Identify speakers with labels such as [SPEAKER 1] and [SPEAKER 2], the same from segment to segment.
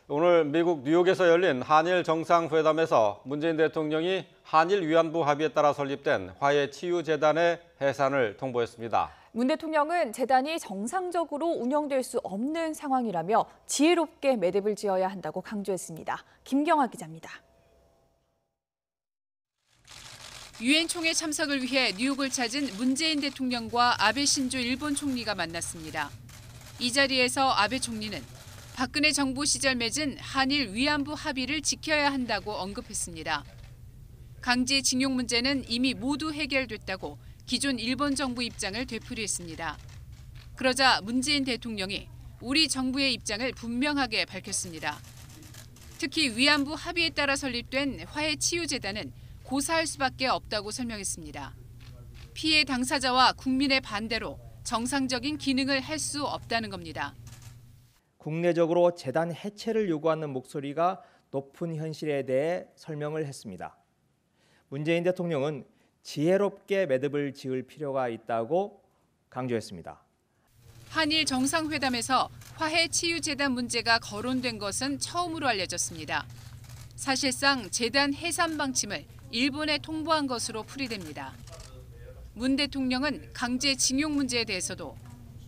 [SPEAKER 1] 오늘 미국 뉴욕에서 열린 한일 정상회담에서 문재인 대통령이 한일 위안부 합의에 따라 설립된 화해치유재단의 해산을 통보했습니다.
[SPEAKER 2] 문 대통령은 재단이 정상적으로 운영될 수 없는 상황이라며 지혜롭게 매듭을 지어야 한다고 강조했습니다. 김경아 기자입니다.
[SPEAKER 3] 유엔 총회 참석을 위해 뉴욕을 찾은 문재인 대통령과 아베 신조 일본 총리가 만났습니다. 이 자리에서 아베 총리는 박근혜 정부 시절 맺은 한일 위안부 합의를 지켜야 한다고 언급했습니다. 강제징용 문제는 이미 모두 해결됐다고 기존 일본 정부 입장을 되풀이했습니다. 그러자 문재인 대통령이 우리 정부의 입장을 분명하게 밝혔습니다. 특히 위안부 합의에 따라 설립된 화해치유재단은 고사할 수밖에 없다고 설명했습니다. 피해 당사자와 국민의 반대로 정상적인 기능을 할 수 없다는 겁니다.
[SPEAKER 4] 국내적으로 재단 해체를 요구하는 목소리가 높은 현실에 대해 설명을 했습니다. 문재인 대통령은 지혜롭게 매듭을 지을 필요가 있다고 강조했습니다.
[SPEAKER 3] 한일 정상회담에서 화해치유재단 문제가 거론된 것은 처음으로 알려졌습니다. 사실상 재단 해산 방침을 일본에 통보한 것으로 풀이됩니다. 문 대통령은 강제징용 문제에 대해서도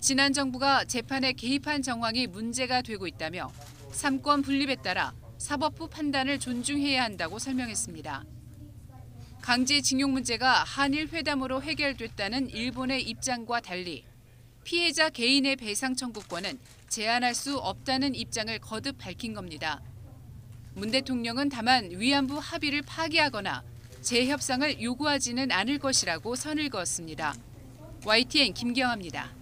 [SPEAKER 3] 지난 정부가 재판에 개입한 정황이 문제가 되고 있다며 삼권 분립에 따라 사법부 판단을 존중해야 한다고 설명했습니다. 강제징용 문제가 한일 회담으로 해결됐다는 일본의 입장과 달리 피해자 개인의 배상 청구권은 제한할 수 없다는 입장을 거듭 밝힌 겁니다. 문 대통령은 다만 위안부 합의를 파기하거나 재협상을 요구하지는 않을 것이라고 선을 그었습니다. YTN 김경아입니다.